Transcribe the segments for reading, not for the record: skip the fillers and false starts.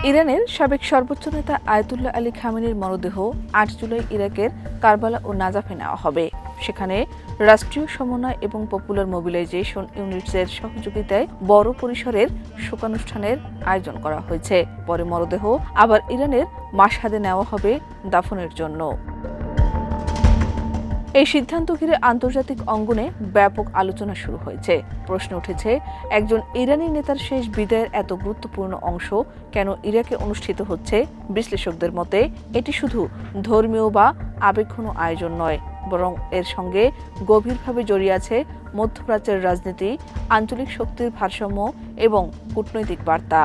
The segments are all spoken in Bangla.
ইরানের সাবেক সর্বোচ্চ নেতা আয়াতুল্লাহ আলী খামেনির মরদেহ ৮ জুলাই ইরাকের কারবালা ও নাজাফে নেওয়া হবে। সেখানে রাষ্ট্রীয় সমন্বয় এবং পপুলার মোবিলাইজেশন ইউনিটসের সহযোগিতায় বড় পরিসরের শোকানুষ্ঠানের আয়োজন করা হয়েছে। পরে মরদেহ আবার ইরানের মাশহাদে নেওয়া হবে দাফনের জন্য। এই সিদ্ধান্ত ঘিরে আন্তর্জাতিক অঙ্গনে ব্যাপক আলোচনা শুরু হয়েছে। প্রশ্ন উঠেছে, একজন ইরানি নেতার শেষ বিদায়ের এত গুরুত্বপূর্ণ অংশ কেন ইরাকে অনুষ্ঠিত হচ্ছে? বিশ্লেষকদের মতে এটি শুধু ধর্মীয় বা আবেগঘন আয়োজন নয়, বরং এর সঙ্গে গভীরভাবে জড়িয়ে আছে মধ্যপ্রাচ্যের রাজনীতি, আঞ্চলিক শক্তির ভারসাম্য এবং কূটনৈতিক বার্তা।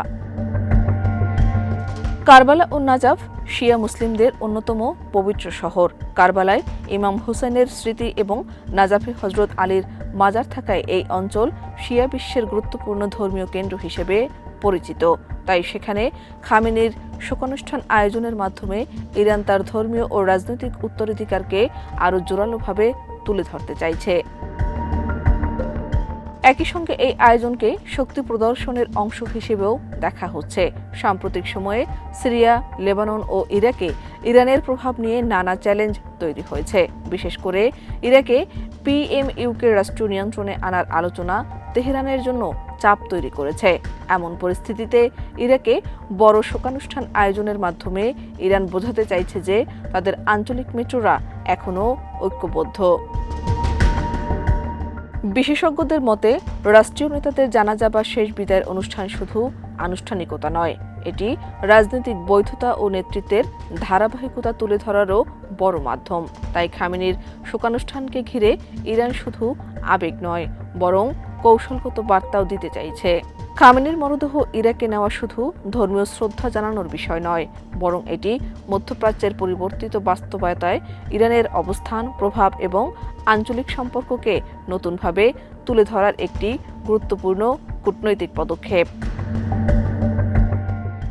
কারবালা ও নাজাফ শিয়া মুসলিমদের অন্যতম পবিত্র শহর। কারবালায় ইমাম হুসেনের স্মৃতি এবং নাজাফে হজরত আলীর মাজার থাকায় এই অঞ্চল শিয়া বিশ্বের গুরুত্বপূর্ণ ধর্মীয় কেন্দ্র হিসেবে পরিচিত। তাই সেখানে খামেনির শোকানুষ্ঠান আয়োজনের মাধ্যমে ইরান তার ধর্মীয় ও রাজনৈতিক উত্তরাধিকারকে আরও জোরালোভাবে তুলে ধরতে চাইছে। একই সঙ্গে এই আয়োজনকে শক্তি প্রদর্শনের অংশ হিসেবেও দেখা হচ্ছে। সাম্প্রতিক সময়ে সিরিয়া, লেবানন ও ইরাকে ইরানের প্রভাব নিয়ে নানা চ্যালেঞ্জ তৈরি হয়েছে। বিশেষ করে ইরাকে পিএমইউকে রাষ্ট্রীয় নিয়ন্ত্রণে আনার আলোচনা তেহরানের জন্য চাপ তৈরি করেছে। এমন পরিস্থিতিতে ইরাকে বড় শোকানুষ্ঠান আয়োজনের মাধ্যমে ইরান বোঝাতে চাইছে যে তাদের আঞ্চলিক মিত্ররা এখনও ঐক্যবদ্ধ। বিশেষজ্ঞদের মতে রাষ্ট্রীয় নেতাদের জানাজা বা শেষ বিদায়ের অনুষ্ঠান শুধু আনুষ্ঠানিকতা নয়, এটি রাজনৈতিক বৈধতা ও নেতৃত্বের ধারাবাহিকতা তুলে ধরারও বড় মাধ্যম। তাই খামেনির শোকানুষ্ঠানকে ঘিরে ইরান শুধু আবেগ নয়, বরং কৌশলগত বার্তাও দিতে চাইছে। খামেনির মরদেহ ইরাকে নেওয়া শুধু ধর্মীয় শ্রদ্ধা জানানোর বিষয় নয়, বরং এটি মধ্যপ্রাচ্যের পরিবর্তিত বাস্তবতায় ইরানের অবস্থান, প্রভাব এবং আঞ্চলিক সম্পর্ককে নতুনভাবে তুলে ধরার একটি গুরুত্বপূর্ণ কূটনৈতিক পদক্ষেপ।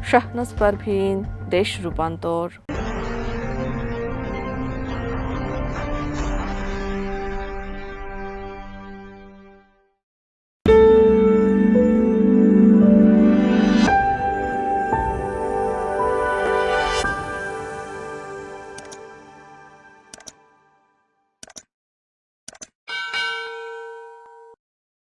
শাহনাজ পারভীন, দেশ রূপান্তর।